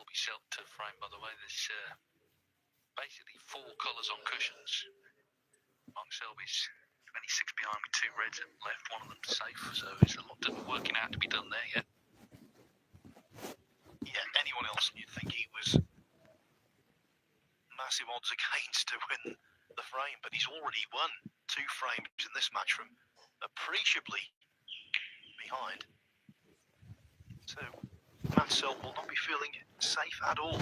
Selby shelter frame, by the way. There's basically 4 colours on cushions. Mark Selby's 26 behind with 2 reds and left, one of them safe, so there's a lot working out to be done there yet. Yeah, anyone else you'd think he was massive odds against to win the frame, but he's already won 2 frames in this match from appreciably behind. So Matt Selby will not be feeling safe at all.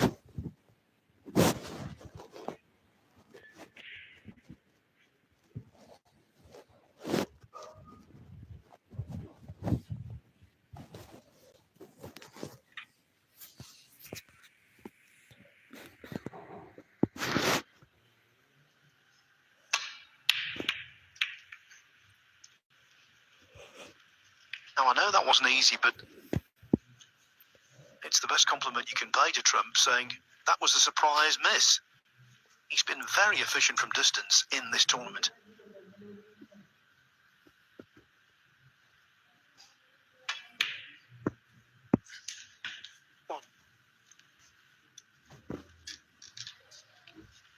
Now, I know that wasn't easy, but it's the best compliment you can pay to Trump, saying that was a surprise miss. He's been very efficient from distance in this tournament.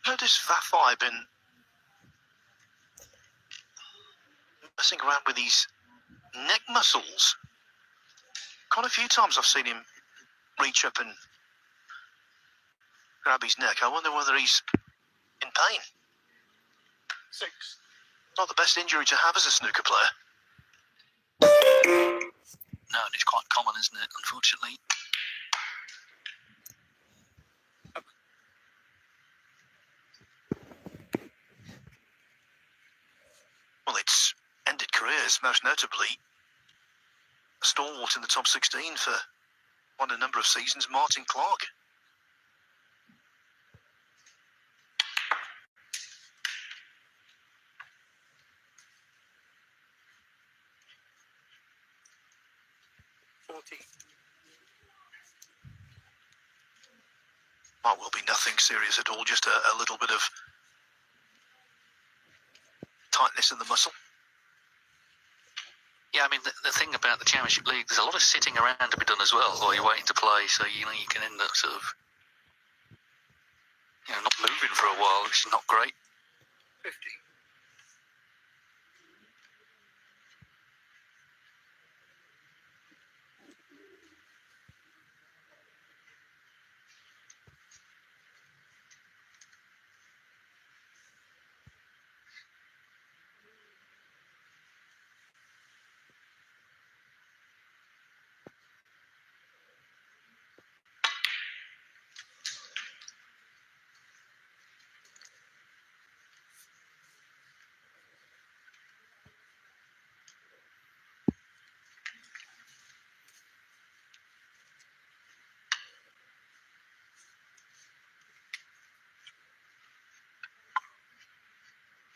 Notice Vafai been messing around with his neck muscles. Quite a few times I've seen him reach up and grab his neck. I wonder whether he's in pain. 6. Not the best injury to have as a snooker player. No, and it's quite common, isn't it, unfortunately? Well, it's ended careers, most notably a stalwart in the top 16 for quite a number of seasons, Martin Clark. Might well be nothing serious at all, just a little bit of tightness in the muscle. Yeah, I mean, the thing about the Championship League, there's a lot of sitting around to be done as well while you're waiting to play, so, you can end up sort of, not moving for a while, which is not great. 50.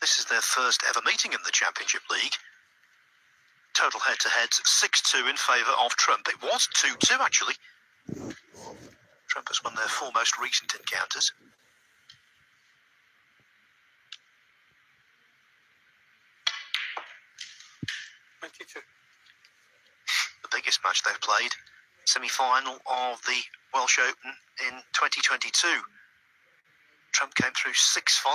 This is their first ever meeting in the Championship League. Total head-to-heads 6-2 in favour of Trump. It was 2-2 actually. Trump has won their 4 most recent encounters. The biggest match they've played, semi-final of the Welsh Open in 2022. Trump came through 6-5.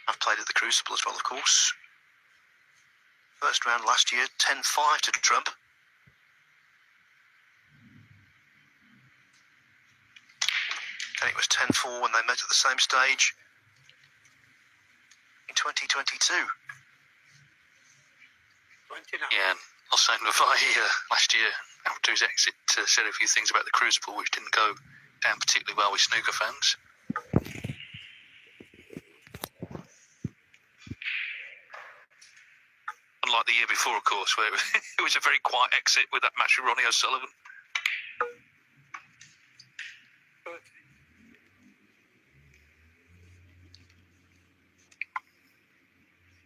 I've played at the Crucible as well, of course. First round last year, 10-5 to Trump. And it was 10-4 when they met at the same stage in 2022. Yeah, Hossein Vafai last year, after his exit, said a few things about the Crucible which didn't go down particularly well with snooker fans. Unlike the year before, of course, where it was a very quiet exit with that match with Ronnie O'Sullivan.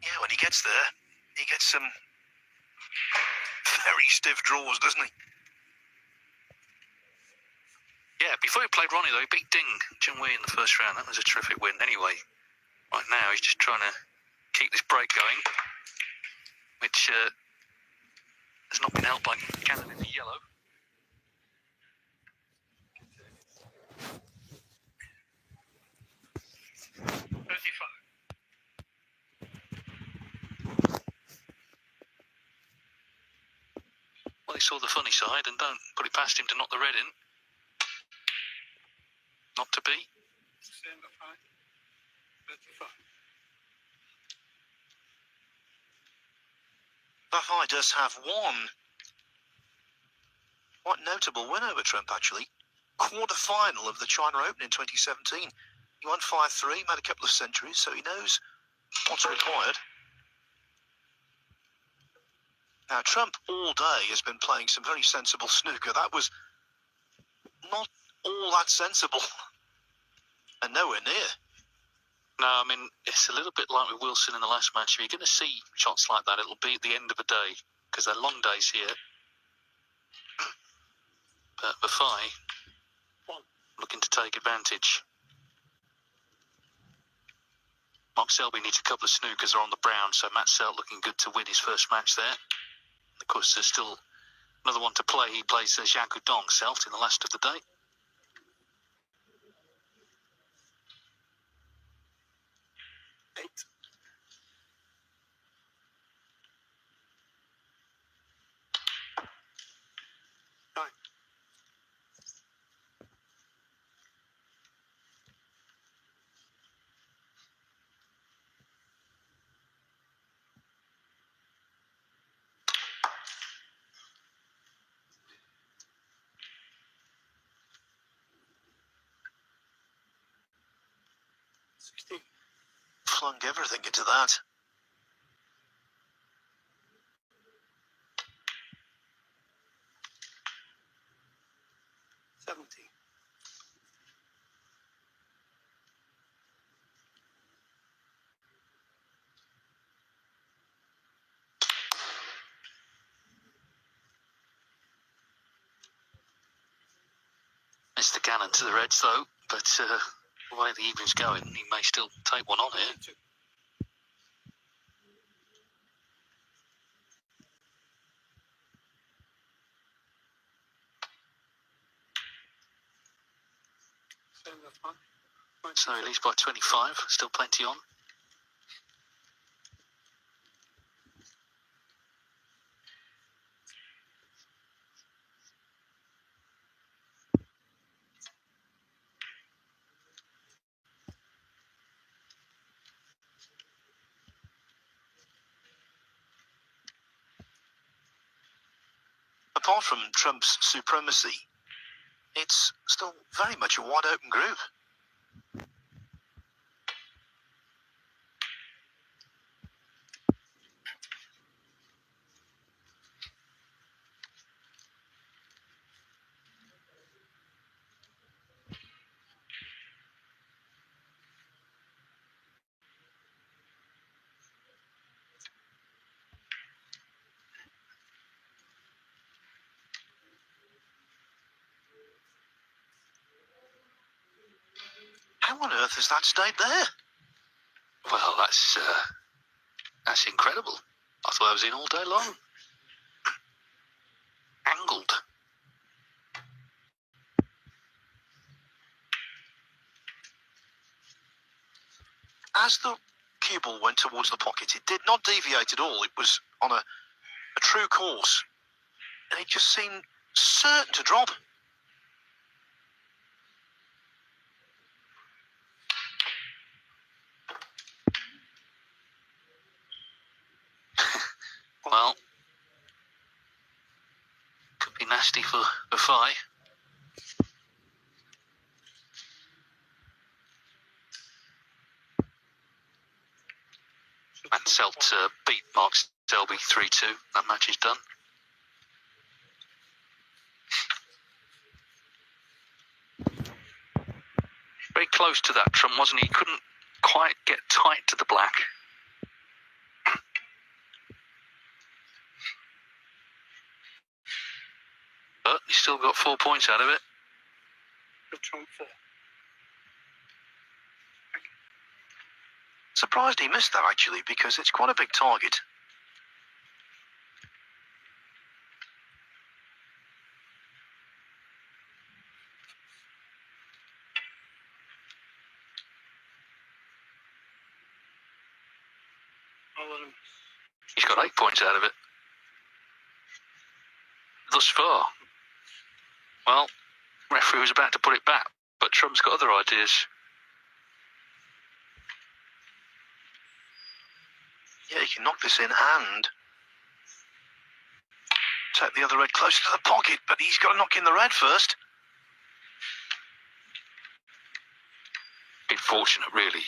Yeah, when he gets there, he gets some very stiff draws, doesn't he? Yeah, before he played Ronnie, though, he beat Ding Junhui in the first round. That was a terrific win. Anyway, right now he's just trying to keep this break going, which has not been helped by Cannon in the yellow. Well, he saw the funny side and don't put it past him to knock the red in. Not to be. Bafai does have one quite notable win over Trump, actually. Quarter-final of the China Open in 2017. He won 5-3, made a couple of centuries, so he knows what's required. Now, Trump all day has been playing some very sensible snooker. That was not all that sensible, and nowhere near. No, I mean, it's a little bit like with Wilson in the last match. If you're going to see shots like that, it'll be at the end of the day, because they're long days here. But Bafai looking to take advantage. Mark Selby needs a couple of snookers are on the brown, so Matt Selt looking good to win his first match there. Of course, there's still another one to play. He plays Zhang Gudong, Selt, in the last of the day. Flung everything into that. Mr. Cannon to the Reds, though, but the way the evening's going, he may still take one on here. So he leads by 25, still plenty on. Apart from Trump's supremacy, it's still very much a wide open group. How on earth has that stayed there? Well, that's incredible. I thought I was in all day long. Angled. As the cue ball went towards the pocket, it did not deviate at all. It was on a true course. And it just seemed certain to drop. Well, could be nasty for Bafai. Matt Selt beat Mark Selby 3-2. That match is done. Very close to that, Trump, wasn't he? He couldn't quite get tight to the black. But he still got 4 points out of it. Surprised he missed that, actually, because it's quite a big target. He's got 8 points out of it. Thus far. Well, referee was about to put it back, but Trump's got other ideas. Yeah, he can knock this in and take the other red closer to the pocket, but he's got to knock in the red first. Bit fortunate, really.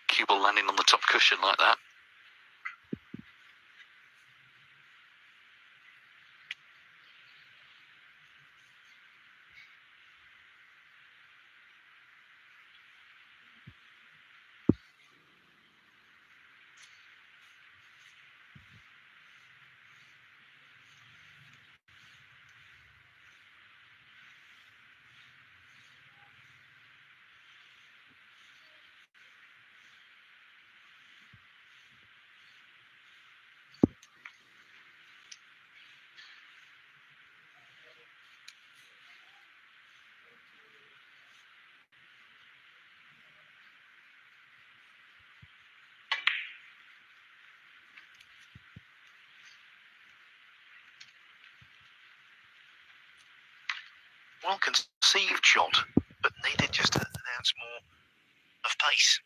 Cue ball landing on the top cushion like that. Well conceived shot, but needed just an ounce more of pace.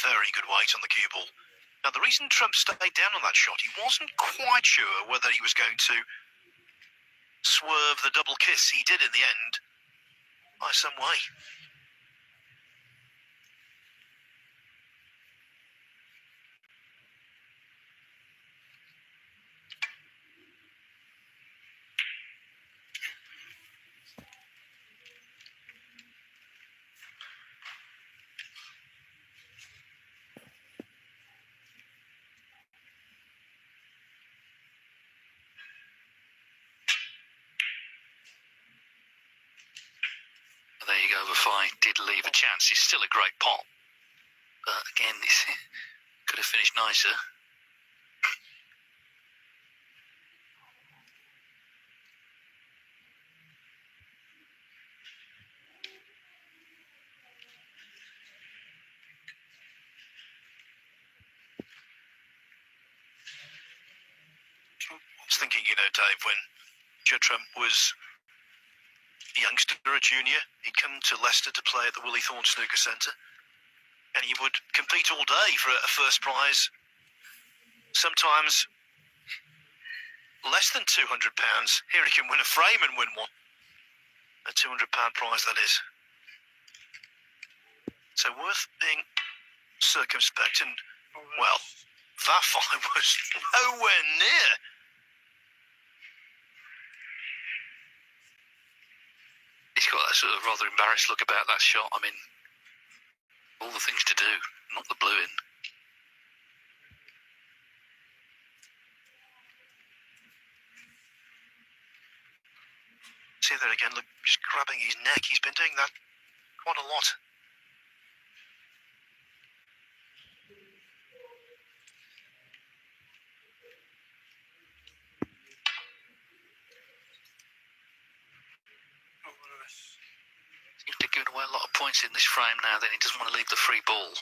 Very good weight on the cue ball. Now, the reason Trump stayed down on that shot, he wasn't quite sure whether he was going to swerve the double kiss. He did in the end, by some way. There you go, the fight did leave a chance. It's still a great pot. But again, this could have finished nicer. I was thinking, Dave, when Judd Trump was a youngster, a junior, he'd come to Leicester to play at the Willie Thorne Snooker Centre, and he would compete all day for a first prize, sometimes less than £200. Here he can win a frame and win one. A £200 prize, that is. So worth being circumspect, and, well, that fight was nowhere near. He's got that sort of rather embarrassed look about that shot. I mean, all the things to do, not the blue in. See there again, look, just grabbing his neck. He's been doing that quite a lot. Seems to give away a lot of points in this frame now, then he doesn't want to leave the free ball.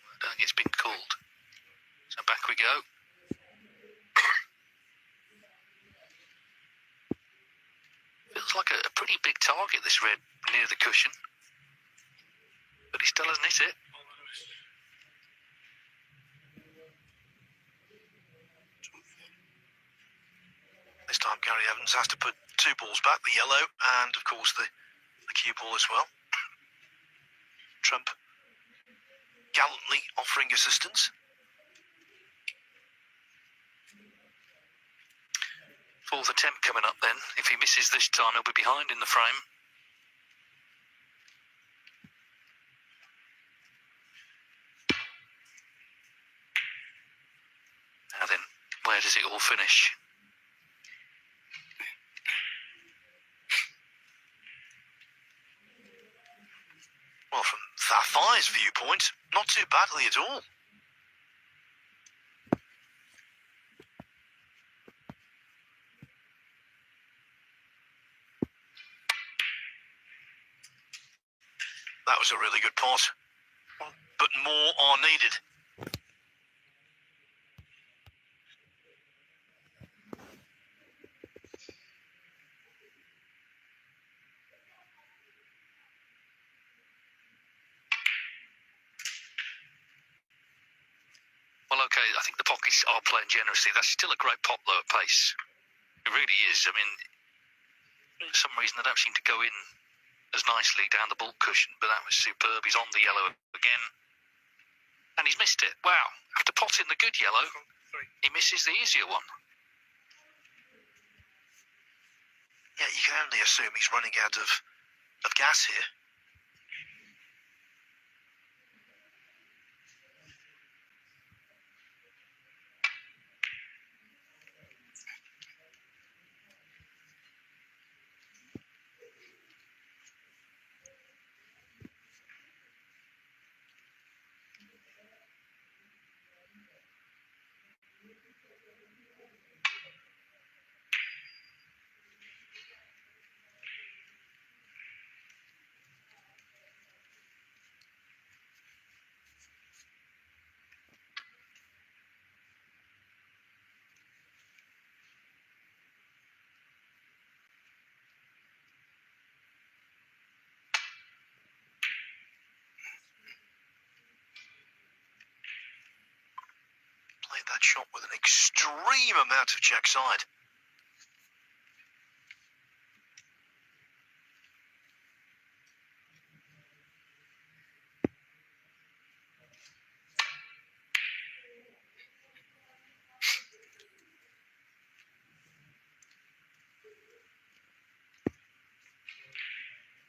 I don't think it's been called. So back we go. Feels like a pretty big target, this red, near the cushion. But he still hasn't hit it. This time Gary Evans has to put two balls back, the yellow and, of course, the cue ball as well. Trump gallantly offering assistance. Fourth attempt coming up then. If he misses this time, he'll be behind in the frame. Where does it all finish? Well, from Thafai's viewpoint, not too badly at all. That was a really good pot, but more are needed. Well, okay, I think the pockets are playing generously. That's still a great pot, though, at pace. It really is. I mean, for some reason, they don't seem to go in as nicely down the bulk cushion, but that was superb. He's on the yellow again. And he's missed it. Wow. After potting the good yellow, he misses the easier one. Yeah, you can only assume he's running out of gas here. Played that shot with an extreme amount of check side.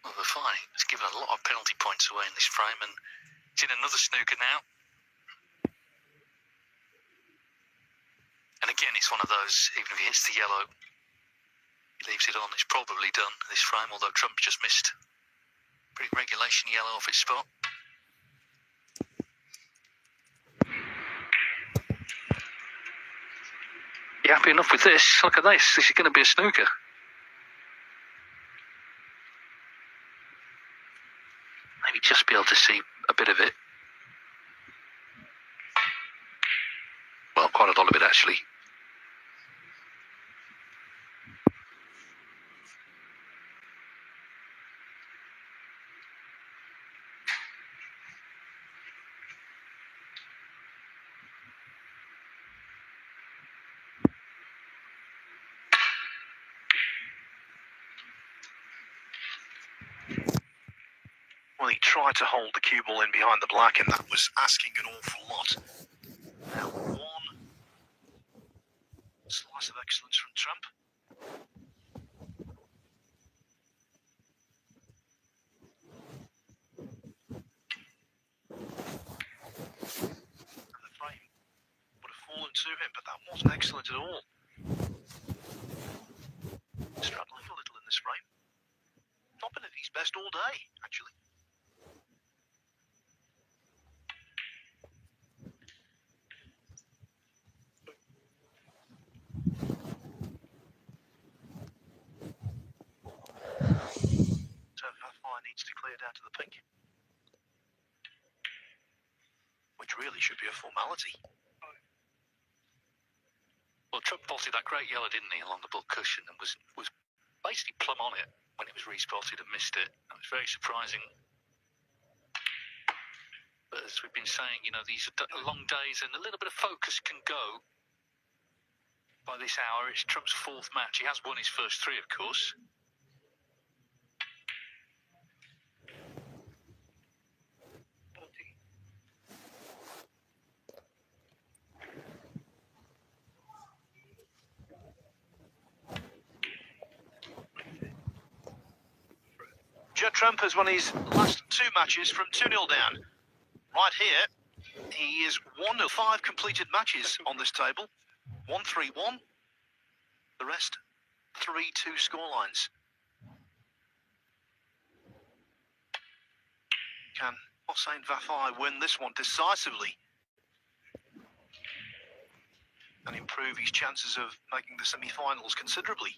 Well, they're fine. It's given a lot of penalty points away in this frame, and it's in another snooker now. And again, it's one of those, even if he hits the yellow, he leaves it on. It's probably done, this frame, although Trump just missed pretty regulation yellow off its spot. You happy enough with this? Look at this. This is going to be a snooker. Maybe just be able to see a bit of it. Well, quite a lot of it, actually. Well, he tried to hold the cue ball in behind the black, and that was asking an awful lot. Now, one slice of excellence from Trump. And the frame would have fallen to him, but that wasn't excellent at all. Struggling a little in this frame. Not been at his best all day, actually. Needs to clear down to the pink, which really should be a formality. Well, Trump potted that great yellow, didn't he, along the bulk cushion, and was basically plumb on it when it was respotted and missed it. That was very surprising. But as we've been saying, you know, these are long days, and a little bit of focus can go. By this hour, it's Trump's fourth match. He has won his first three, of course. Judd Trump has won his last two matches from 2-0 down. Right here, he is one of 5 completed matches on this table. 1-3-1. The rest, 3-2 scorelines. Can Hossein Vafai win this one decisively and improve his chances of making the semi-finals considerably?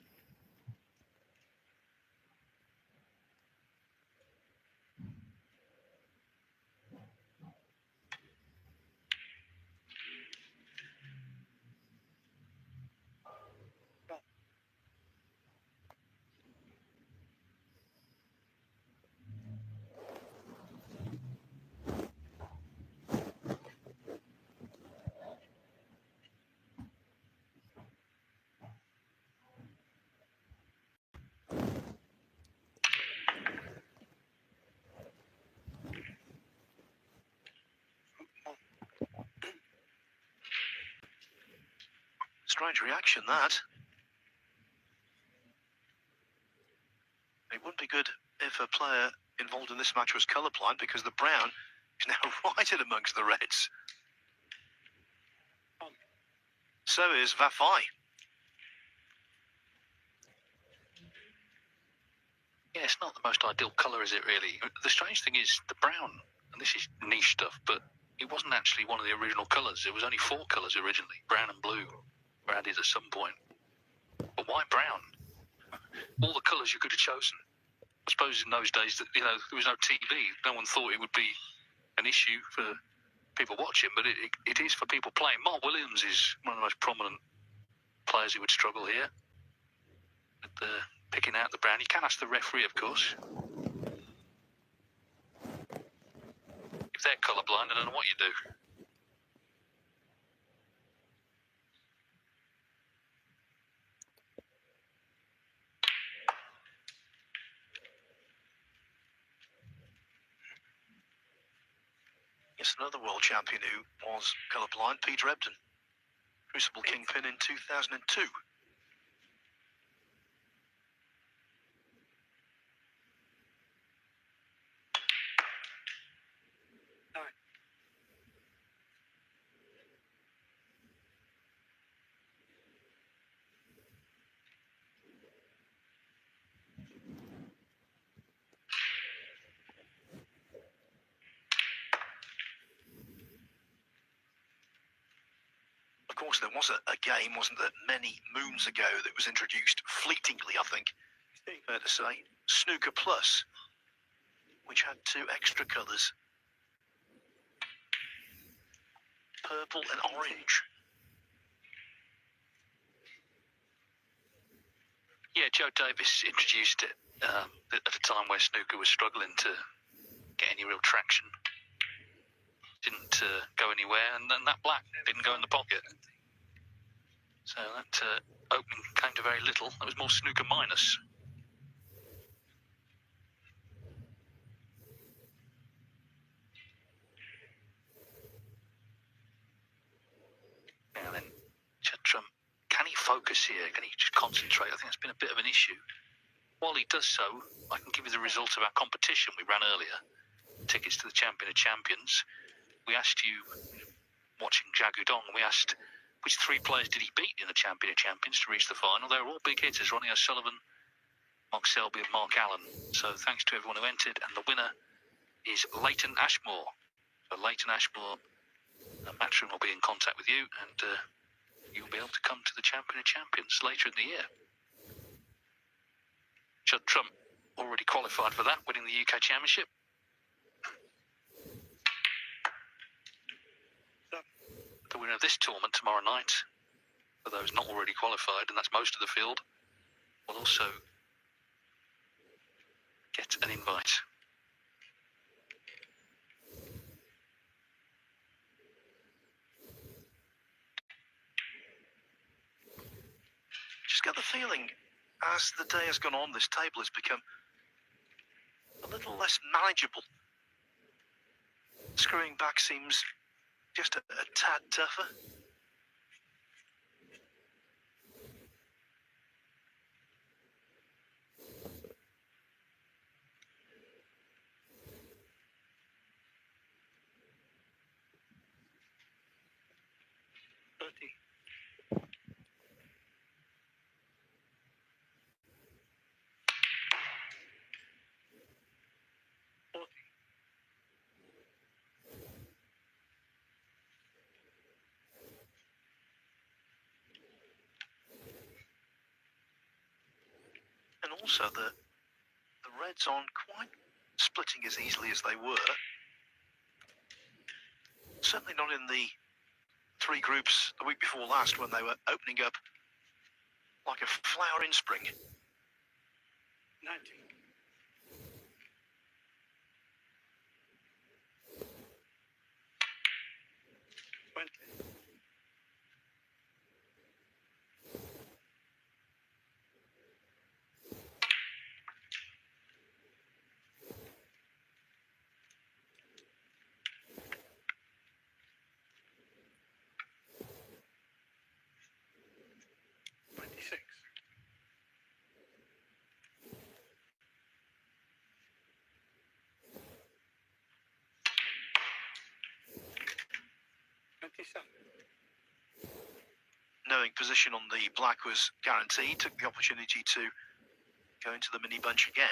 Strange reaction, that. It wouldn't be good if a player involved in this match was colourblind, because the brown is now right in amongst the reds. So is Vafai. Yeah, it's not the most ideal colour, is it, really? The strange thing is the brown, and this is niche stuff, but it wasn't actually one of the original colours. It was only 4 colours originally. Brown and blue were added at some point. But why brown? All the colours you could have chosen. I suppose in those days, that there was no TV. No one thought it would be an issue for people watching, but it is for people playing. Mark Williams is one of the most prominent players who would struggle here with picking out the brown. You can ask the referee, of course. If they're colourblind, I don't know what you do. Yes, another world champion who was colourblind, Peter Ebdon, Crucible Kingpin in 2002. Of course, there was a game, wasn't there, many moons ago that was introduced fleetingly, I think, fair to say, Snooker Plus, which had 2 extra colours, purple and orange. Yeah, Joe Davis introduced it at a time where snooker was struggling to get any real traction. Didn't go anywhere, and then that black didn't go in the pocket. So that opening came to very little. It was more snooker minus. And then Judd, can he focus here? Can he just concentrate? I think that's been a bit of an issue. While he does so, I can give you the results of our competition we ran earlier. Tickets to the Champion of Champions. We asked you, watching Jagudong, we asked which 3 players did he beat in the Champion of Champions to reach the final. They were all big hitters: Ronnie O'Sullivan, Mark Selby and Mark Allen. So thanks to everyone who entered, and the winner is Leighton Ashmore. So Leighton Ashmore, Matchroom will be in contact with you, and you'll be able to come to the Champion of Champions later in the year. Judd Trump already qualified for that, winning the UK Championship. The winner of this tournament tomorrow night, for those not already qualified, and that's most of the field, will also get an invite. Just get the feeling, as the day has gone on, this table has become a little less manageable. Screwing back seems just a tad tougher. Also, the Reds aren't quite splitting as easily as they were. Certainly not in the three groups the week before last when they were opening up like a flower in spring. 19. 20. 26. 27. Knowing position on the black was guaranteed, took the opportunity to go into the mini bunch again.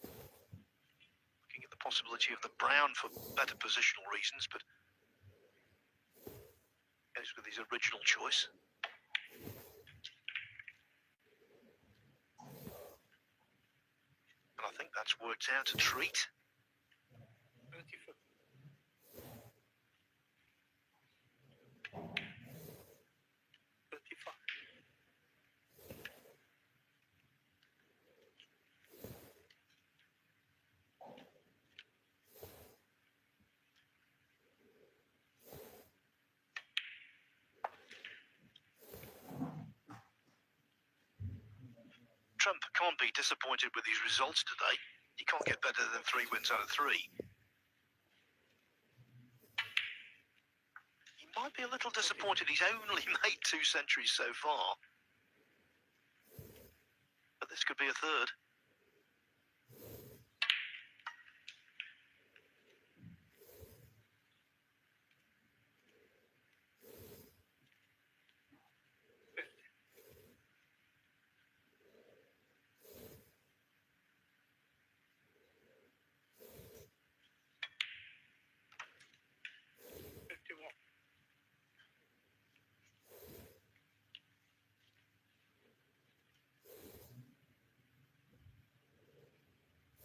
Looking at the possibility of the brown for better positional reasons, but goes with his original choice. And I think that's worked out a treat. 34. 35. Trump can't be disappointed with his results today. He can't get better than 3 wins out of 3. He might be a little disappointed he's only made 2 centuries so far. But this could be a third.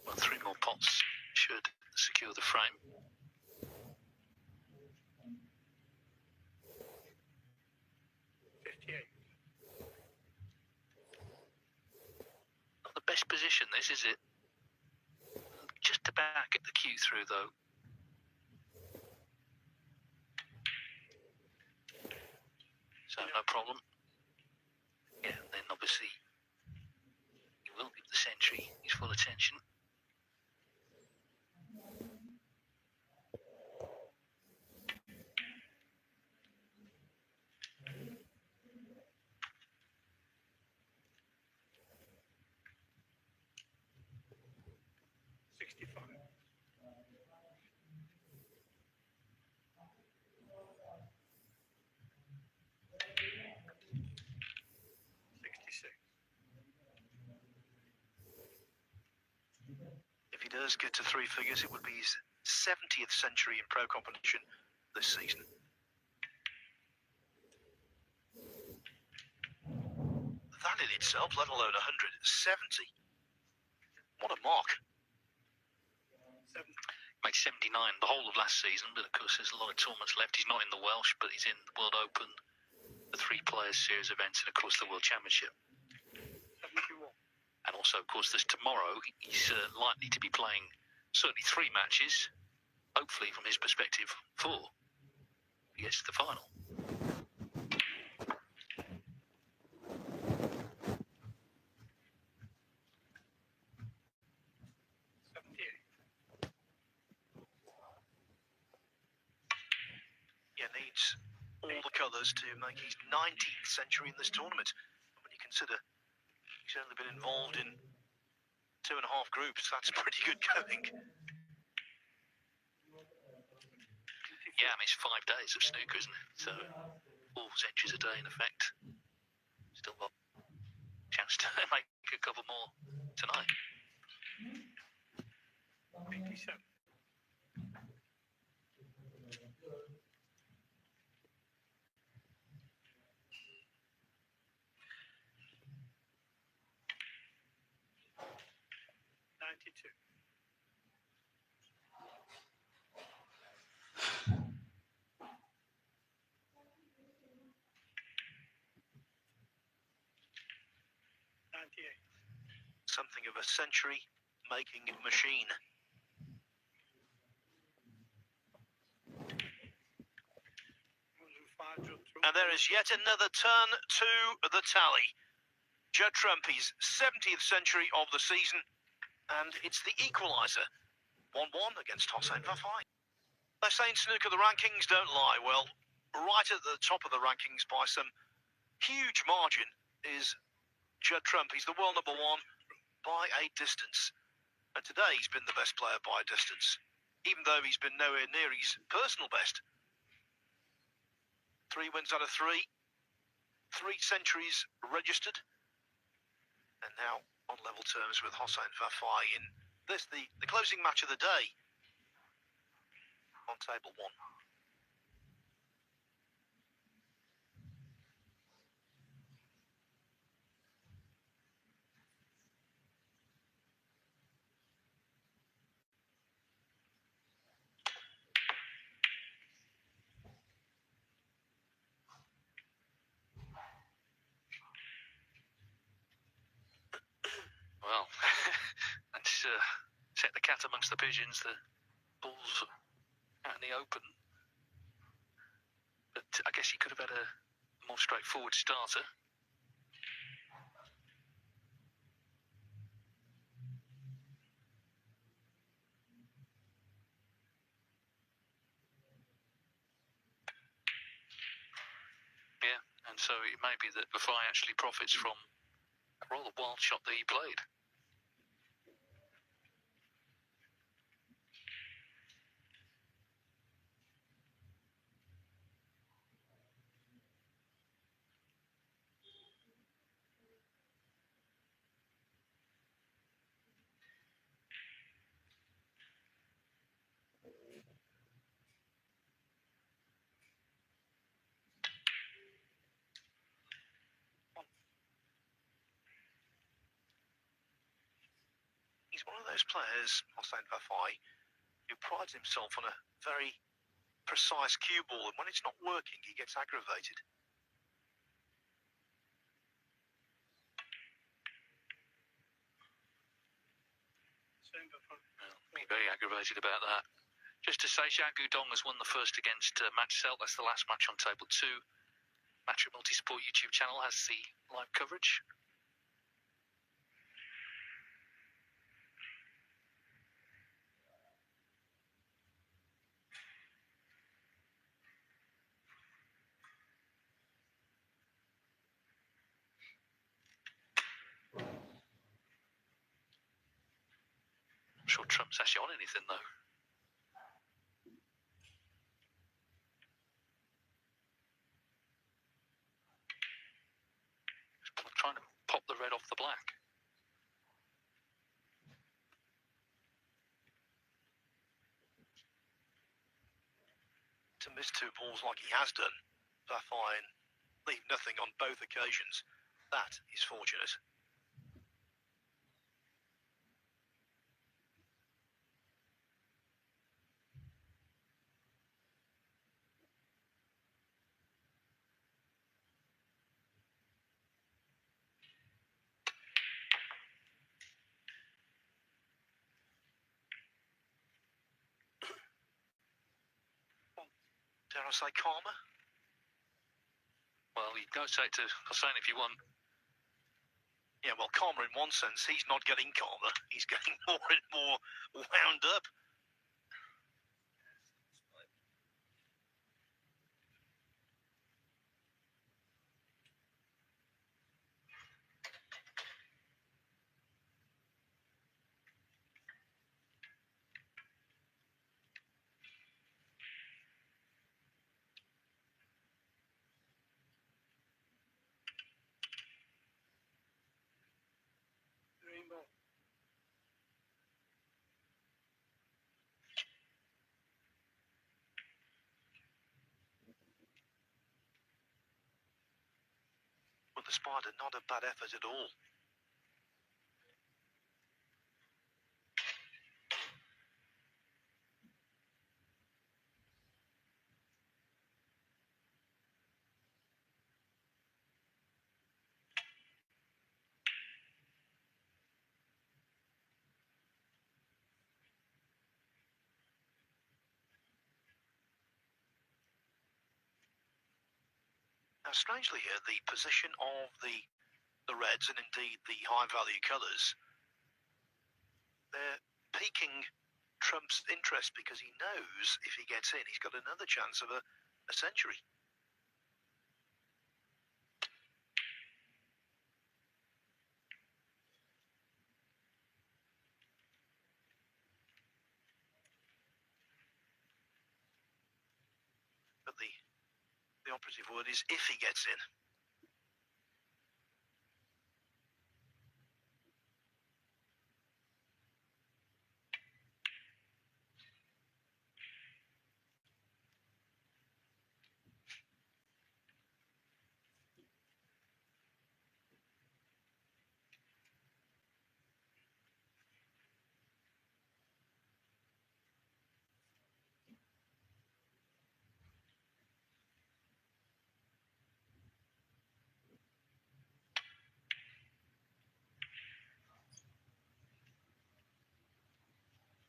Well, 3 more pots should secure the frame. Not the best position, this, is it? Just about get the cue through, though. So, no problem. Yeah, and then obviously he will give the century his full attention. If he does get to 3 figures, it would be his 70th century in pro competition this season. That in itself, let alone 170. What a mark. Made 79 the whole of last season, but of course there's a lot of tournaments left. He's not in the Welsh, but he's in the World Open, the 3 Players Series events, and of course the World Championship. 71. And also, of course, there's tomorrow. He's likely to be playing certainly 3 matches, hopefully from his perspective 4. He gets to the final. Yeah, needs all the colours to make his 19th century in this tournament. When you consider he's only been involved in 2.5 groups, that's pretty good going. Yeah, I mean, it's 5 days of snooker, isn't it? So 4 centuries a day, in effect. Still got a chance to make a couple more tonight. 87. 92. Something of a century-making machine. And there is yet another turn to the tally. Judd Trumpy's 70th century of the season, and it's the equaliser. 1-1 against Hossein Vafai. They're saying, Snooker, the rankings don't lie. Well, right at the top of the rankings by some huge margin is Judd Trump. He's the world #1 by a distance. And today he's been the best player by a distance, even though he's been nowhere near his personal best. 3 wins out of 3. 3 centuries registered. And now on level terms with Hossein Vafai in this, the closing match of the day on table 1. Well, that's set the cat amongst the pigeons. The ball's out in the open. But I guess he could have had a more straightforward starter. Yeah, and so it may be that Vafai actually profits from a rather wild shot that he played. He's one of those players, Hossein Vafai, who prides himself on a very precise cue ball, and when it's not working, he gets aggravated. Well, be very aggravated about that. Just to say, Zhang Gudong has won the first against Matt Selt. That's the last match on table 2. Match Multisport YouTube channel has the live coverage. I'm sure Trump's actually on anything, though. He's trying to pop the red off the black. To miss 2 balls like he has done, Vafai, and leave nothing on both occasions, that is fortunate. Dare I say calmer? Well, you go say it to Hossein if you want. Yeah, well, calmer in one sense. He's not getting calmer. He's getting more and more wound up. Rainbow. But the Spider, not a bad effort at all. strangely here, the position of the reds and indeed the high value colours, they're piquing Trump's interest because he knows if he gets in, he's got another chance of a century. But the operative word is if he gets in.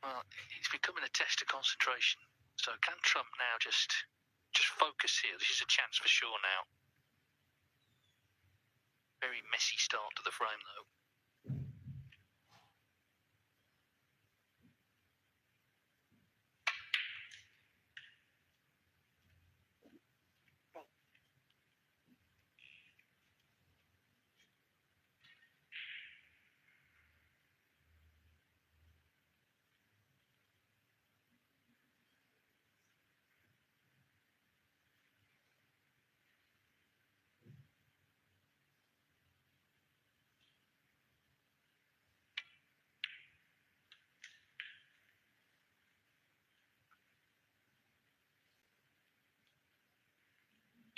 Well, it's becoming a test of concentration. So can Trump now just focus here? This is a chance for sure now. Very messy start to the frame, though.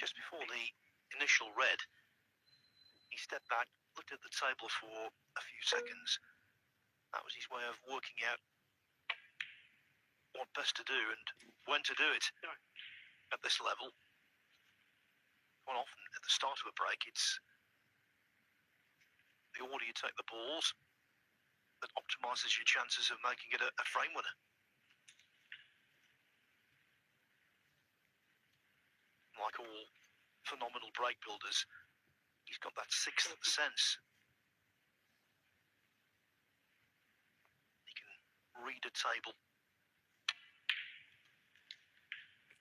Just before the initial red, he stepped back, looked at the table for a few seconds. That was his way of working out what best to do and when to do it at this level. Quite often at the start of a break, it's the order you take the balls that optimises your chances of making it a frame winner. Like all phenomenal break builders, he's got that sixth sense. He can read a table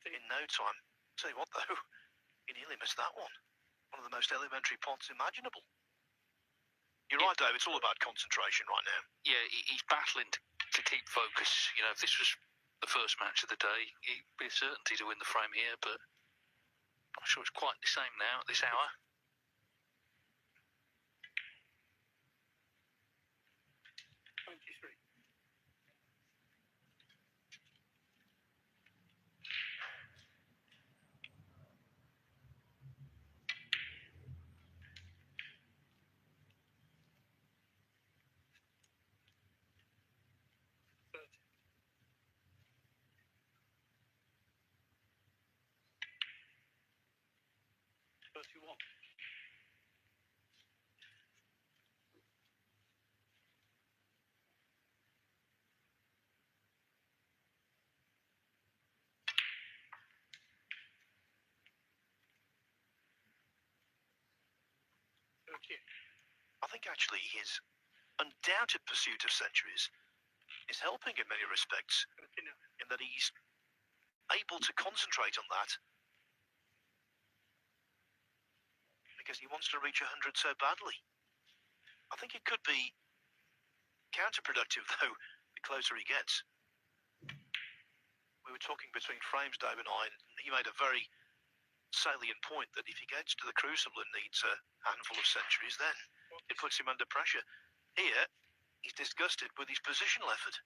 in no time. Tell you what though, he nearly missed that one. One of the most elementary pots imaginable. You're right, Dave, it's all about concentration right now. Yeah, he's battling to keep focus. You know, if this was the first match of the day, he'd be a certainty to win the frame here, but I'm sure it's quite the same now at this hour. I think actually his undoubted pursuit of centuries is helping in many respects, in that he's able to concentrate on that because he wants to reach 100 so badly. I think it could be counterproductive, though, the closer he gets. We were talking between frames, Dave and I, and he made a very salient point that if he gets to the crucible and needs a handful of centuries, then it puts him under pressure. Here, he's disgusted with his positional effort.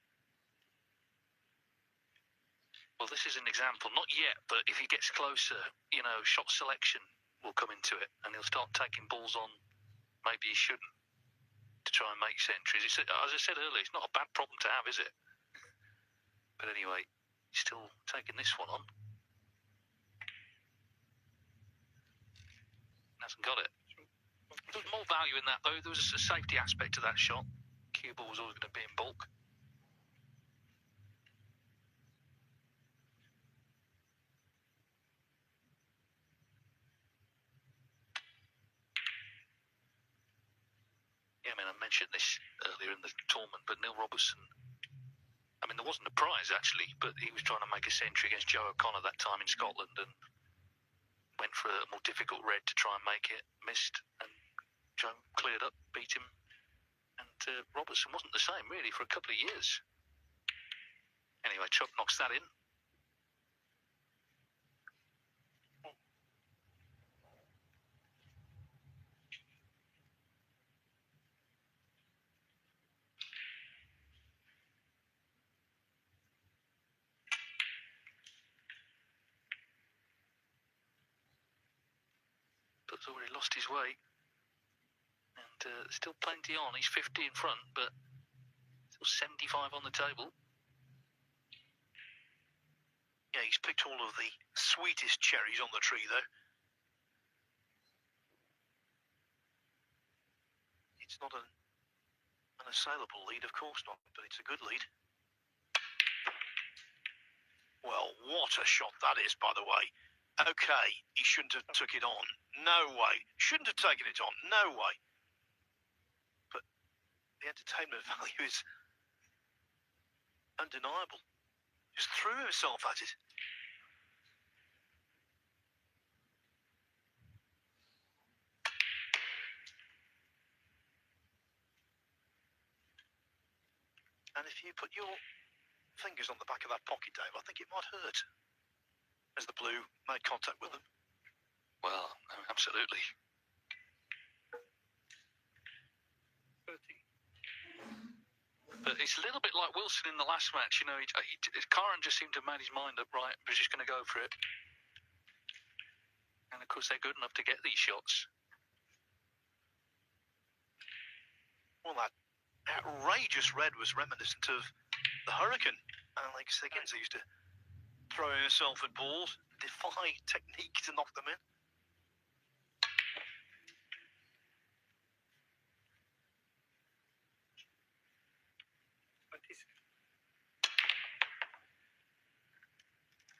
Well, this is an example, not yet, but if he gets closer, you know, shot selection will come into it, and he'll start taking balls on maybe he shouldn't to try and make centuries. It's, as I said earlier, it's not a bad problem to have, is it? But anyway, he's still taking this one on. Hasn't got it. There's more value in that, though. There was a safety aspect to that shot. Cue ball was always going to be in bulk. mentioned this earlier in the tournament, but Neil Robertson, I mean, there wasn't a prize actually, but he was trying to make a century against Joe O'Connor that time in Scotland and went for a more difficult red to try and make it, missed, and Joe cleared up, beat him, and Robertson wasn't the same really for a couple of years. Anyway, Chuck knocks that in. Has already lost his way, and still plenty on. He's 50 in front, but still 75 on the table. Yeah, he's picked all of the sweetest cherries on the tree, though. It's not an unassailable lead, of course not, but it's a good lead. Well, what a shot that is, by the way. Okay, he shouldn't have took it on. No way. Shouldn't have taken it on. No way. But the entertainment value is undeniable. Just threw himself at it. And if you put your fingers on the back of that pocket, Dave, I think it might hurt. As the blue made contact with them. Well, absolutely. 30. But it's a little bit like Wilson in the last match. You know, Karan just seemed to have made his mind up, right, was just going to go for it. And, of course, they're good enough to get these shots. Well, that outrageous red was reminiscent of the Hurricane. Alex Higgins used to throw himself at balls, defy technique to knock them in.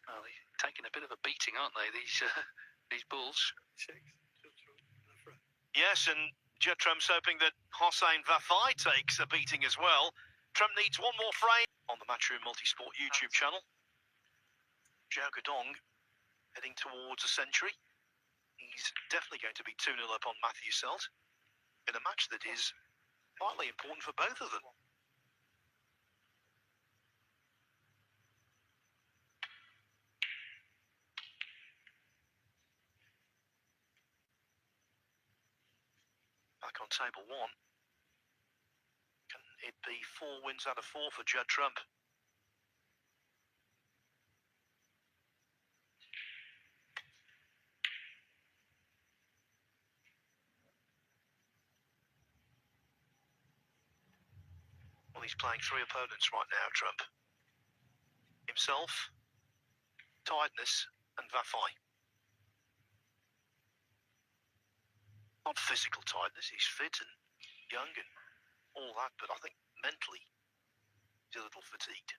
Well, they're taking a bit of a beating, aren't they, these bulls? 6. The front. Yes, and Judd Trump's hoping that Hossein Vafai takes a beating as well. Trump needs one more frame on the Matchroom Multisport YouTube channel. Zhao Guodong heading towards a century. He's definitely going to be 2-0 up on Matthew Selt in a match that is vitally important for both of them. Back on table 1. Can it be 4 wins out of 4 for Judd Trump? Well, he's playing 3 opponents right now, Trump. Himself, Tiredness, and Vafai. Not physical tiredness, he's fit and young and all that, but I think mentally he's a little fatigued.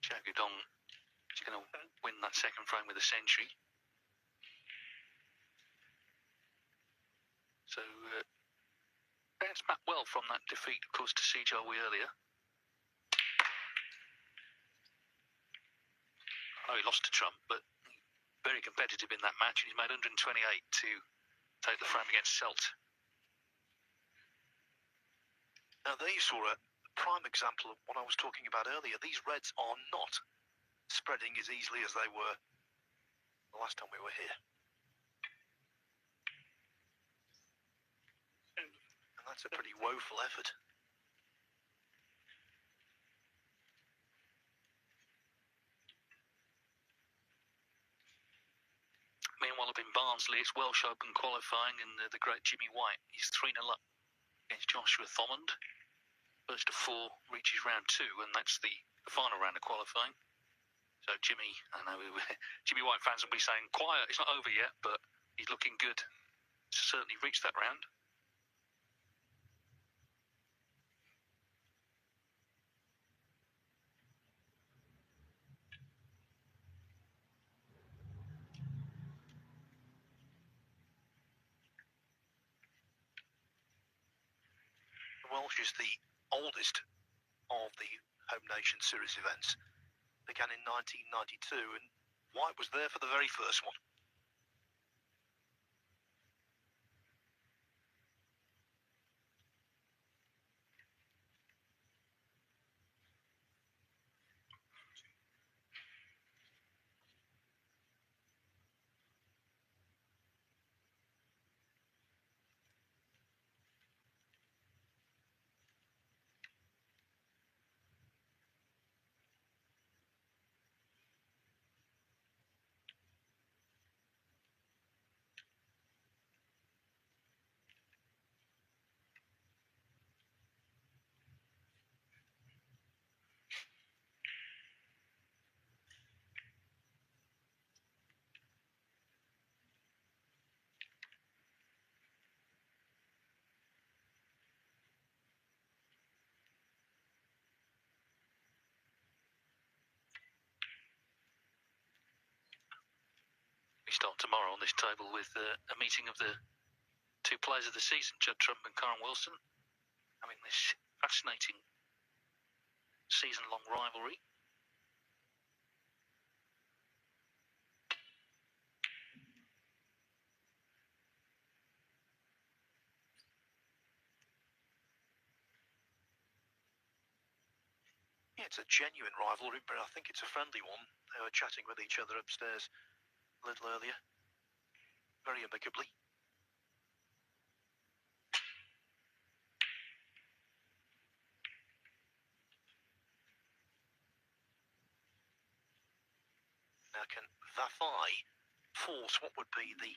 Zhao Guodong is going to win that second frame with a century. So, bounced back well from that defeat, of course, to Sijawi earlier. I know he lost to Trump, but very competitive in that match. He's made 128 to take the frame against Selt. Now, there you saw a prime example of what I was talking about earlier. These reds are not spreading as easily as they were the last time we were here. And that's a pretty woeful effort. Meanwhile, up in Barnsley, it's Welsh Open qualifying, and the great Jimmy White, he's 3-0 up against Joshua Thomond. First of 4 reaches round 2, and that's the final round of qualifying. So Jimmy, I know Jimmy White fans will be saying, quiet, it's not over yet, but he's looking good. Certainly reached that round. Welsh is the oldest of the Home Nation Series events. Began in 1992, and White was there for the very first one. We start tomorrow on this table with a meeting of the 2 players of the season, Judd Trump and Karen Wilson, having this fascinating season-long rivalry. Yeah, it's a genuine rivalry, but I think it's a friendly one. They were chatting with each other upstairs a little earlier, very amicably. Now, can Vafai force what would be the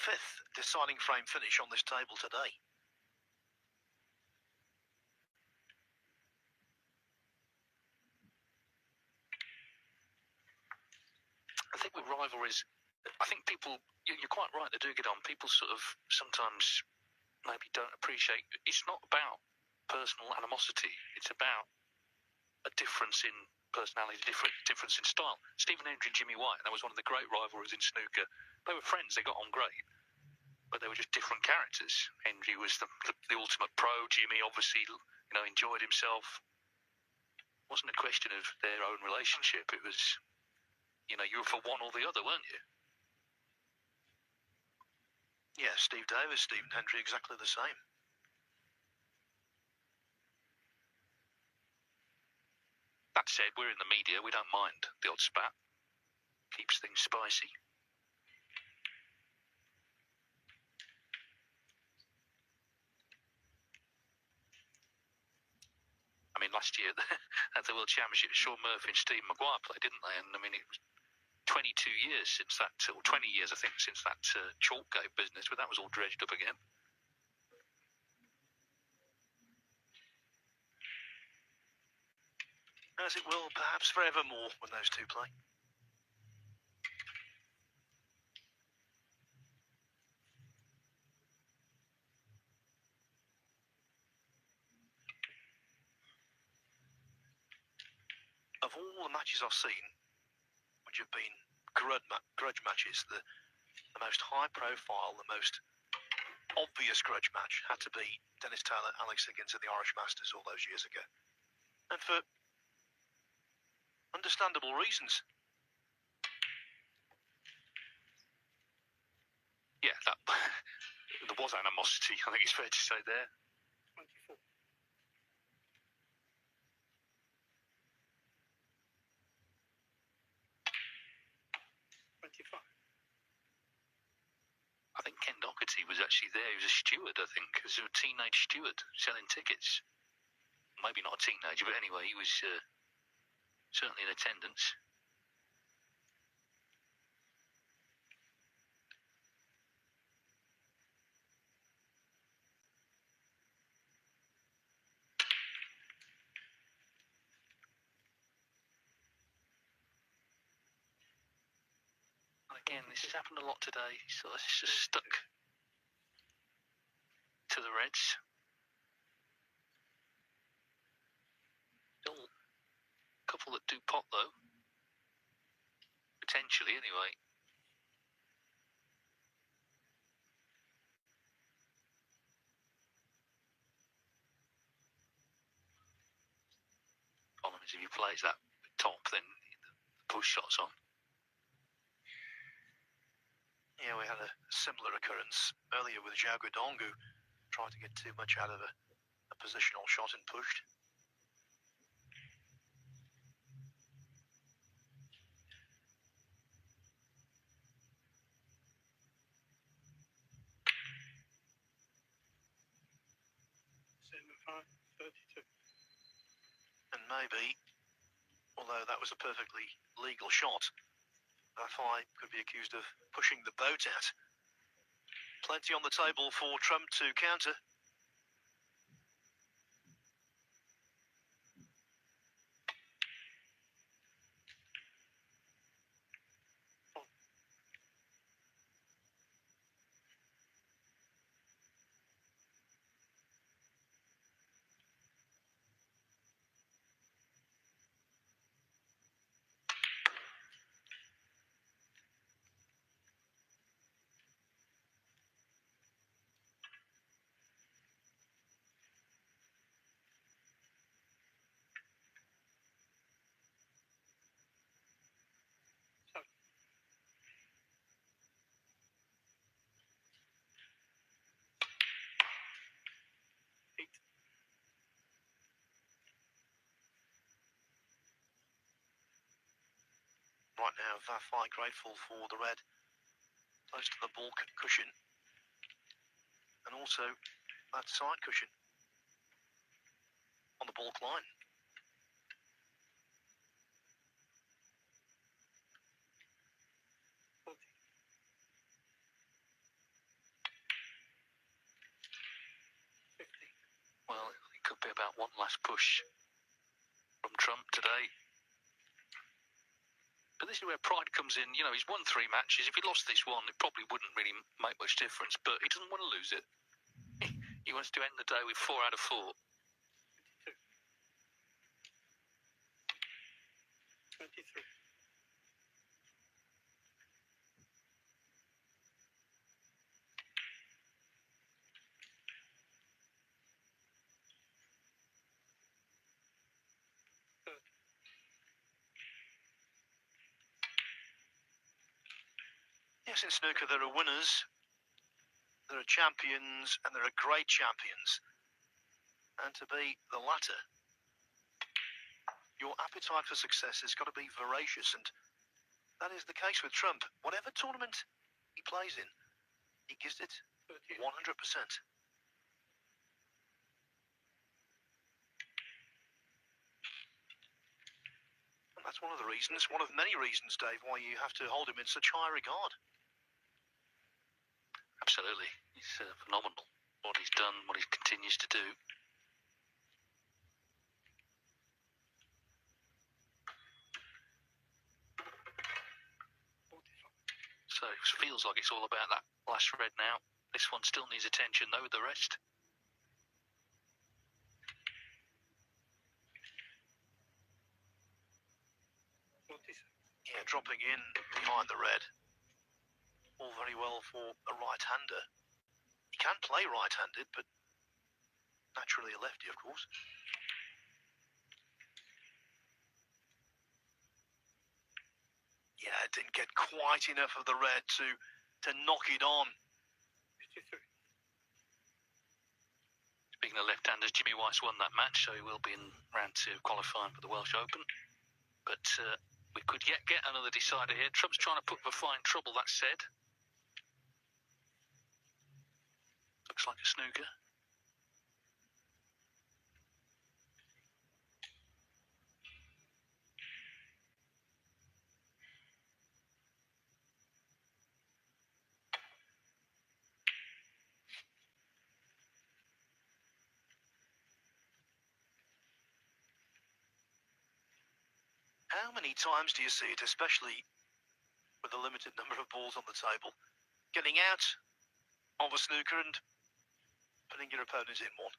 5th deciding frame finish on this table today? I think with rivalries, I think people, you're quite right, they do get on. People sort of sometimes maybe don't appreciate, it's not about personal animosity, it's about a difference in personality, difference in style. Stephen Hendry and Jimmy White, that was one of the great rivalries in snooker. They were friends, they got on great, but they were just different characters. Hendry was the ultimate pro, Jimmy obviously, enjoyed himself. It wasn't a question of their own relationship, it was, you were for one or the other, weren't you? Yeah, Steve Davis, Stephen Hendry, exactly the same. That said, we're in the media, we don't mind the odd spat. Keeps things spicy. I mean, last year at the World Championship, Sean Murphy and Steve Maguire played, didn't they? And I mean, it was 22 years since that, or 20 years, I think, since that chalk gate business, but that was all dredged up again. As it will, perhaps forevermore, when those two play. Of all the matches I've seen, which have been grudge matches, the most high profile, the most obvious grudge match had to be Dennis Taylor, Alex Higgins at the Irish Masters all those years ago. And for understandable reasons. Yeah, there was animosity, I think it's fair to say there. 24. 25. I think Ken Doherty was actually there. He was a steward, I think. He was a teenage steward selling tickets. Maybe not a teenager, but anyway, he was certainly in attendance. Again, this has happened a lot today. So it's just stuck to the reds. Still a couple that do pot though. Potentially, anyway. Problem is, if he plays that top, then the push shot's on. Yeah, we had a similar occurrence earlier with Zhao Guidong, who tried to get too much out of a positional shot and pushed. And maybe, although that was a perfectly legal shot, Vafai could be accused of pushing the boat out. Plenty on the table for Trump to counter. Right now, Vafai grateful for the red close to the ball cushion, and also that side cushion on the balk line. Well, it could be about one last push from Trump today. But this is where pride comes in. You know, he's won 3 matches. If he lost this one, it probably wouldn't really make much difference. But he doesn't want to lose it. He wants to end the day with 4 out of 4. 23. Yes, in snooker there are winners, there are champions, and there are great champions. And to be the latter, your appetite for success has got to be voracious, and that is the case with Trump. Whatever tournament he plays in, he gives it 100%. And that's one of the reasons, one of many reasons, Dave, why you have to hold him in such high regard. Absolutely. It's phenomenal what he's done, what he continues to do. So it feels like it's all about that last red now. This one still needs attention though with the rest. Yeah, dropping in behind the red. All very well for a right-hander. He can play right-handed, but naturally a lefty, of course. Yeah, didn't get quite enough of the red to knock it on. 53. Speaking of left-handers, Jimmy White's won that match, so he will be in round 2 qualifying for the Welsh Open. But we could yet get another decider here. Trump's trying to put Vafai in trouble, that said. Looks like a snooker. How many times do you see it, especially with a limited number of balls on the table. Getting out of a snooker and putting your opponent in one.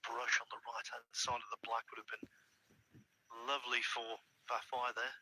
Brush on the right-hand side of the black would have been lovely for Vafai there.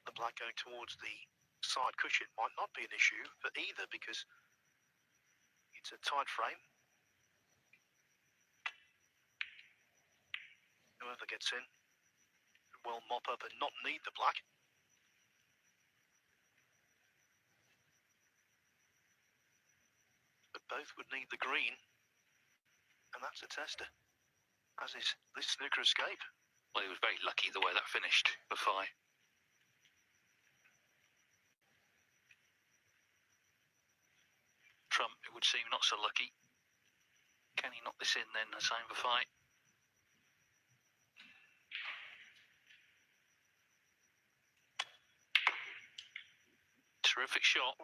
The black going towards the side cushion might not be an issue for either because it's a tight frame. Whoever gets in will mop up and not need the black. But both would need the green, and that's a tester, as is this snooker escape. Well, he was very lucky the way that finished for Fi. Trump, it would seem, not so lucky. Can he knock this in then? The same for Fi. Terrific shot.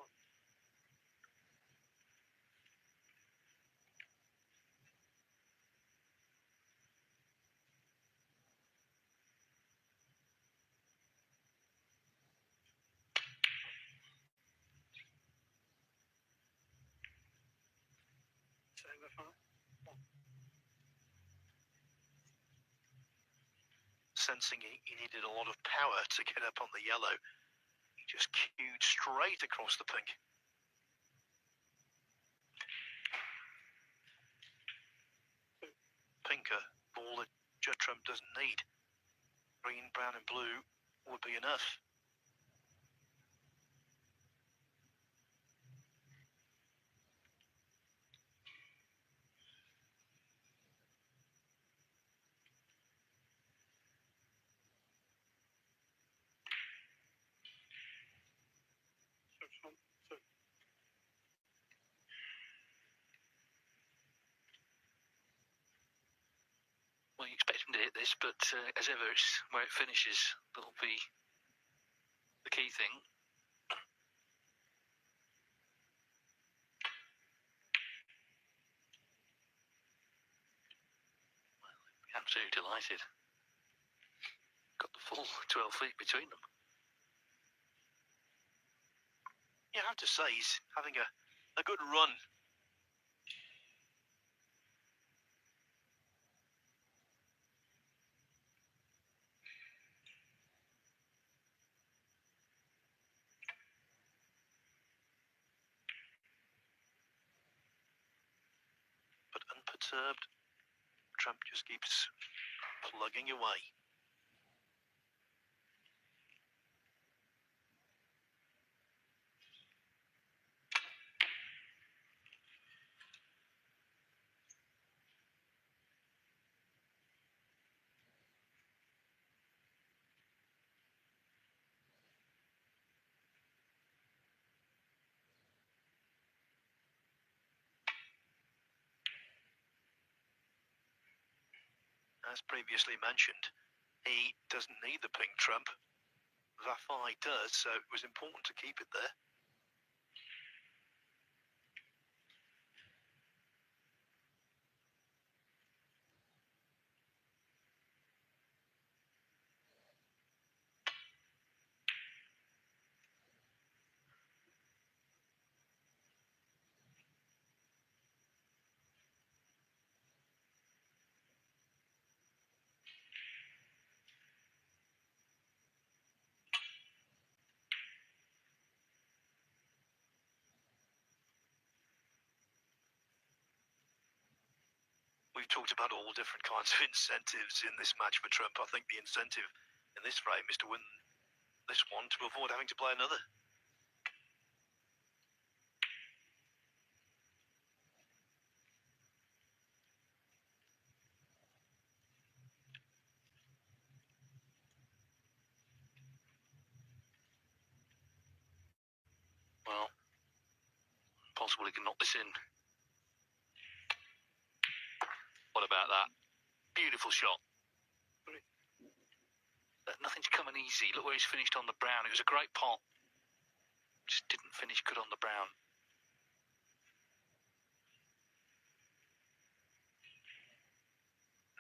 Sensing he needed a lot of power to get up on the yellow, he just cued straight across the pink. Pinker ball that Judd doesn't need. Green, brown and blue would be enough. Well, you expect him to hit this, but as ever, it's where it finishes that'll be the key thing. Well, he'll be absolutely delighted. Got the full 12 feet between them. You have to say he's having a good run. But unperturbed, Trump just keeps plugging away. As previously mentioned, he doesn't need the pink trump. Vafai does, so it was important to keep it there. We've talked about all different kinds of incentives in this match for Trump. I think the incentive in this frame is to win this one to avoid having to play another. Well, possible he can knock this in. What about that? Beautiful shot. Nothing's coming easy. Look where he's finished on the brown. It was a great pot. Just didn't finish good on the brown.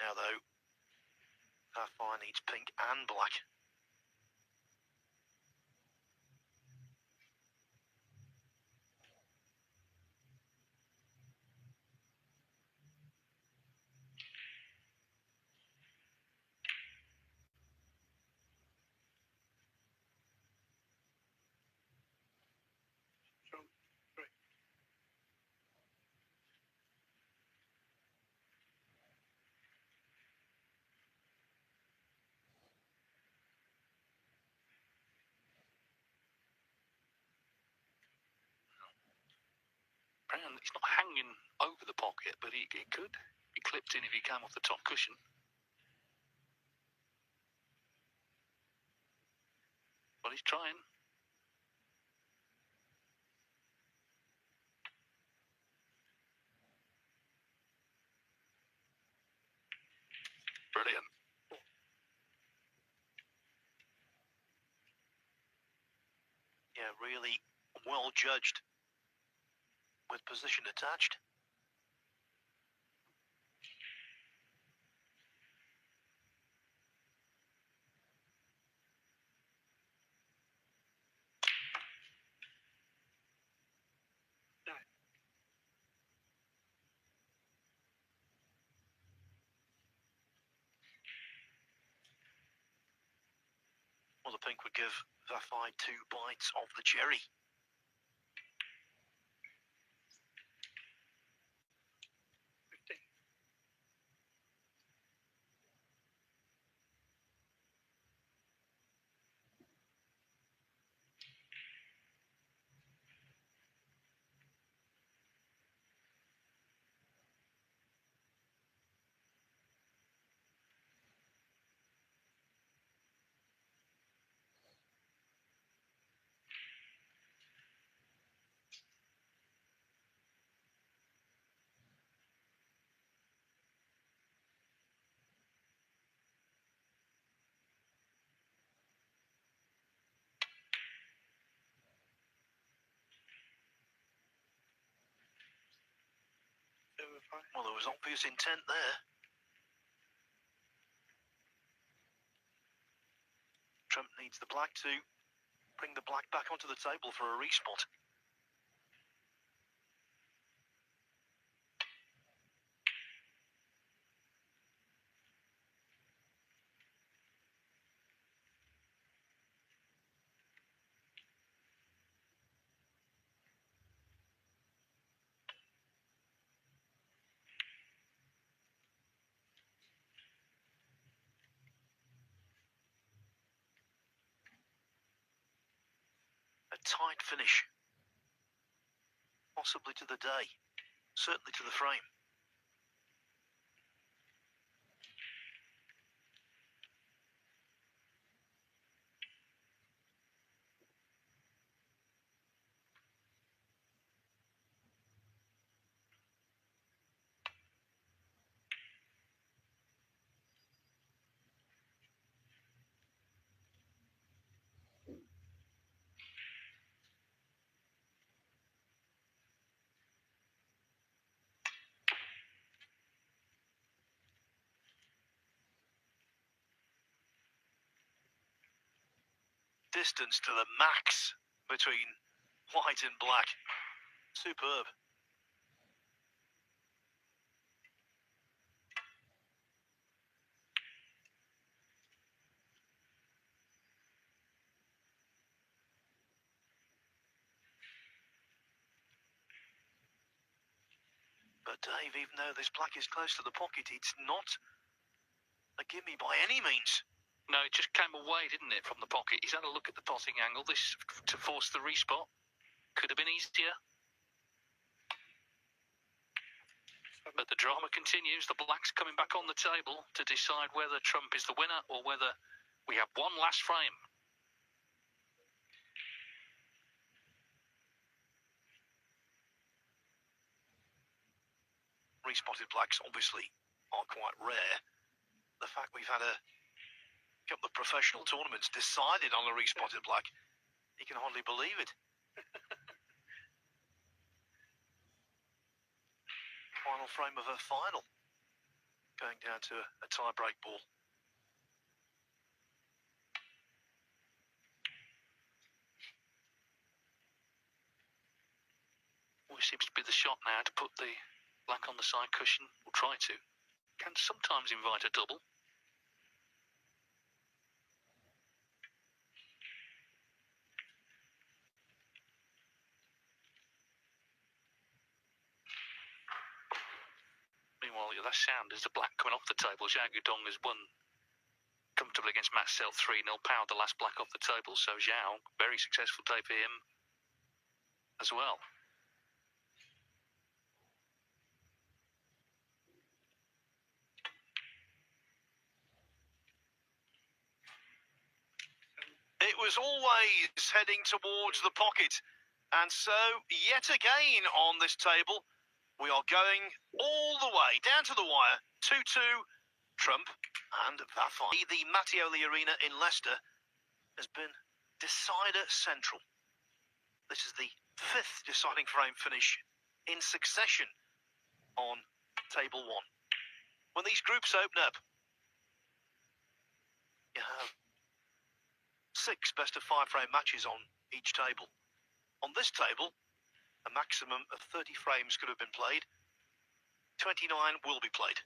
Now, though, Vafai needs pink and black. Trump, 3. Brown, he's not hanging over the pocket, but he could be clipped in if he came off the top cushion. Well, he's trying. Brilliant. Yeah, really well judged with position attached. Well, the pink would give Vafai 2 bites of the cherry. Well, there was obvious intent there. Trump needs the black to bring the black back onto the table for a respot. A tight finish. Possibly to the day. Certainly to the frame. distance to the max between white and black. Superb. But Dave, even though this black is close to the pocket, it's not a gimme by any means. No, it just came away, didn't it, from the pocket? He's had a look at the potting angle. This to force the respot could have been easier. But the drama continues. The black's coming back on the table to decide whether Trump is the winner or whether we have one last frame. Respotted blacks obviously are quite rare. The fact we've had a couple of professional tournaments decided on a respotted black, you can hardly believe it. Final frame of a final, going down to a tie-break ball. Always seems to be the shot now to put the black on the side cushion, or try to. Can sometimes invite a double. Meanwhile, the last sound is the black coming off the table. Zhao Guodong has won comfortably against Marcel 3-0, powered the last black off the table. So Zhao, very successful day for him as well. It was always heading towards the pocket. And so, yet again on this table, we are going all the way down to the wire. 2-2, Trump and Vafai. The Mattioli Arena in Leicester has been decider central. This is the 5th deciding frame finish in succession on table 1. When these groups open up, you have 6 best-of-5 frame matches on each table. On this table, a maximum of 30 frames could have been played. 29 will be played.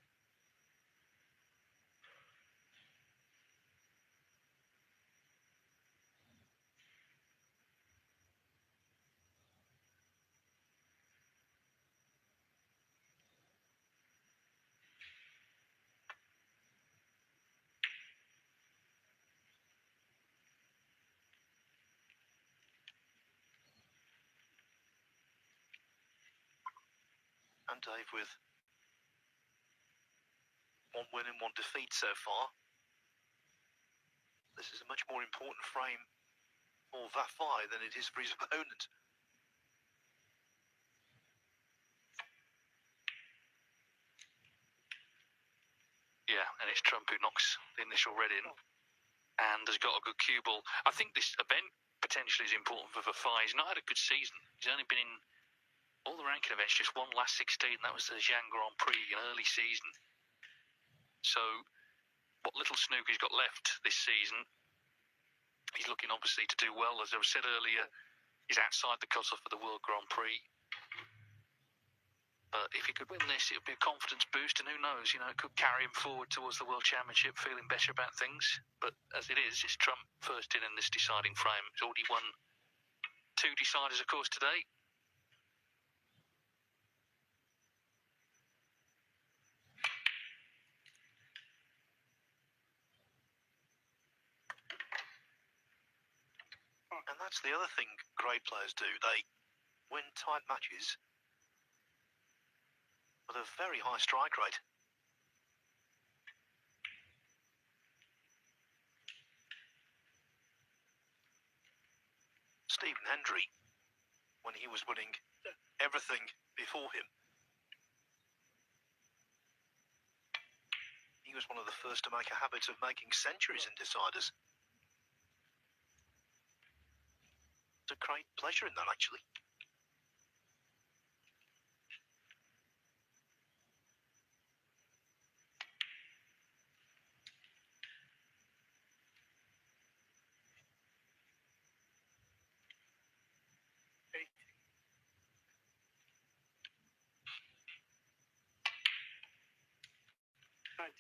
And Dave with 1 win and 1 defeat so far. This is a much more important frame for Vafai than it is for his opponent. Yeah, and it's Trump who knocks the initial red in and has got a good cue ball. I think this event potentially is important for Vafai. He's not had a good season. He's only been in all the ranking events, just one last 16. That was the Zhang Grand Prix in early season. So, what little snooker he's got left this season, he's looking obviously to do well. As I said earlier, he's outside the cut-off for the World Grand Prix. But if he could win this, it would be a confidence boost, and who knows, you know, it could carry him forward towards the World Championship, feeling better about things. But as it is, it's Trump first in this deciding frame. He's already won 2 deciders, of course, today. And that's the other thing great players do. They win tight matches with a very high strike rate. Stephen Hendry, when he was winning everything before him, he was one of the first to make a habit of making centuries in deciders. It's a great pleasure in that, actually. 90.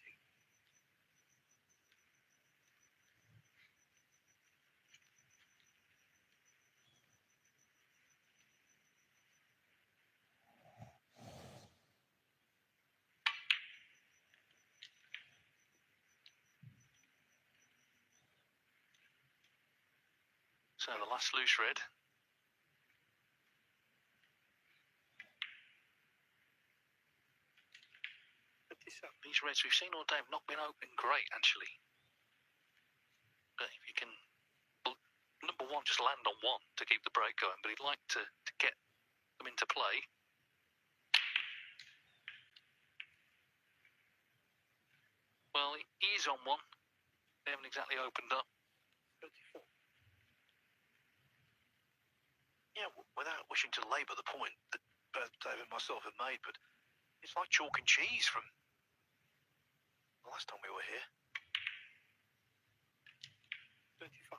So the last loose red. These reds we've seen all day have not been opening great, actually. But if you can, well, number one, just land on one to keep the break going, but he'd like to get them into play. Well, he's on one. They haven't exactly opened up. 34. Yeah, without wishing to labour the point that both Dave and myself have made, but it's like chalk and cheese from the last time we were here. 25.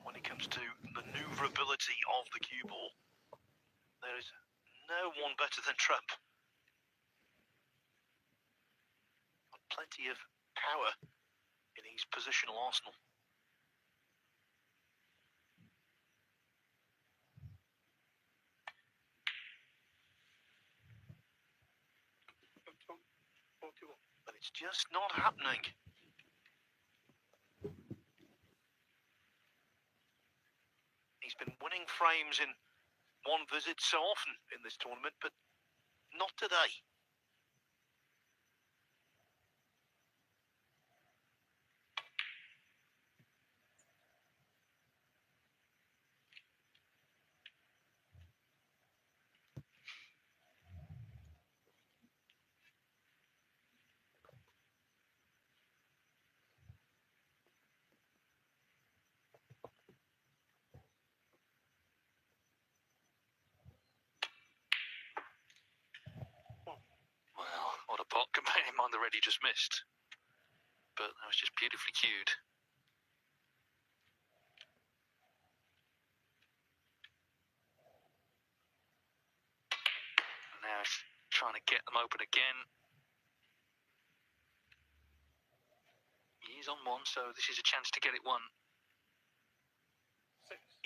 When it comes to manoeuvrability of the cue ball, there is no one better than Trump. Got plenty of power in his positional arsenal. But it's just not happening. He's been winning frames in one visit so often in this tournament, but not today. Well, what a pot comparing him on the red he just missed. But that was just beautifully cued. And now he's trying to get them open again. He's on one, so this is a chance to get it won.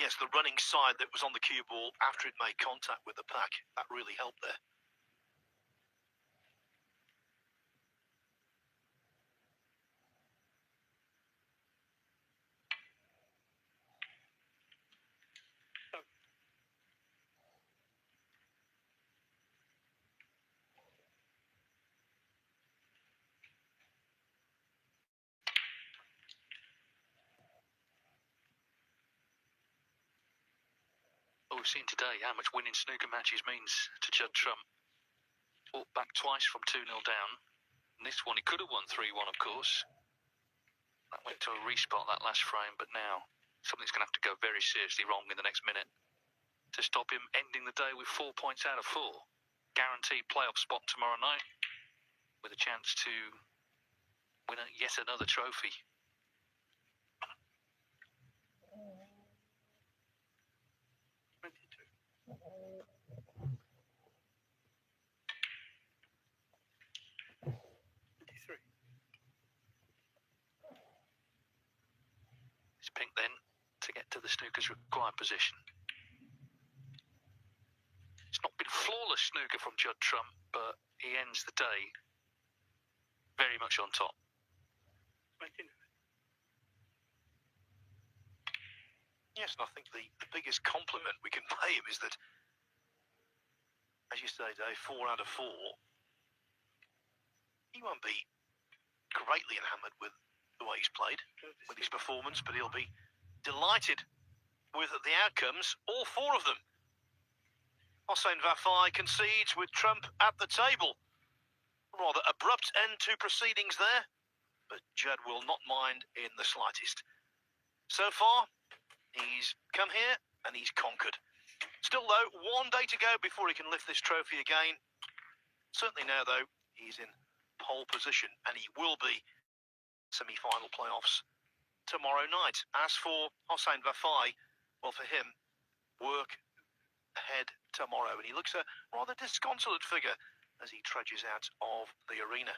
Yes, the running side that was on the cue ball after it made contact with the pack, that really helped there. Well, we've seen today how much winning snooker matches means to Judd Trump. Walked back twice from 2-0 down. And this one he could have won 3-1, of course. That went to a respot that last frame, but now something's going to have to go very seriously wrong in the next minute to stop him ending the day with 4 points out of 4. Guaranteed playoff spot tomorrow night with a chance to win yet another trophy. It's pink then to get to the snooker's required position. It's not been flawless snooker from Judd Trump, but he ends the day very much on top. 29. Yes, and I think the biggest compliment we can pay him is that, as you say, Dave, 4 out of 4, he won't be greatly enamored with the way he's played, with his performance, but he'll be delighted with the outcomes, all 4 of them. Hossein Vafai concedes with Trump at the table. Rather abrupt end to proceedings there, but Judd will not mind in the slightest. So far, He's come here and he's conquered. Still, though, 1 day to go before he can lift this trophy again. Certainly now, though, he's in pole position and he will be semi-final playoffs tomorrow night. As for Hossein Vafai, well, for him, work ahead tomorrow. And he looks a rather disconsolate figure as he trudges out of the arena.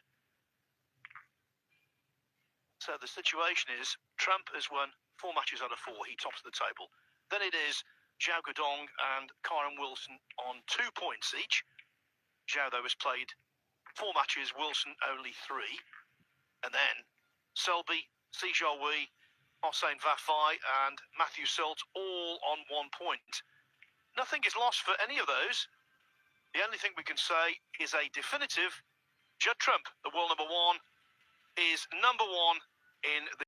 So the situation is, Trump has won 4 matches out of 4. He tops the table. Then it is Zhao Guodong and Kyron Wilson on 2 points each. Zhao, though, has played 4 matches, Wilson only 3. And then Selby, Si Jiahui, Hossein Vafai and Matthew Selt all on 1 point. Nothing is lost for any of those. The only thing we can say is a definitive Judd Trump, the world number 1, is number 1 in the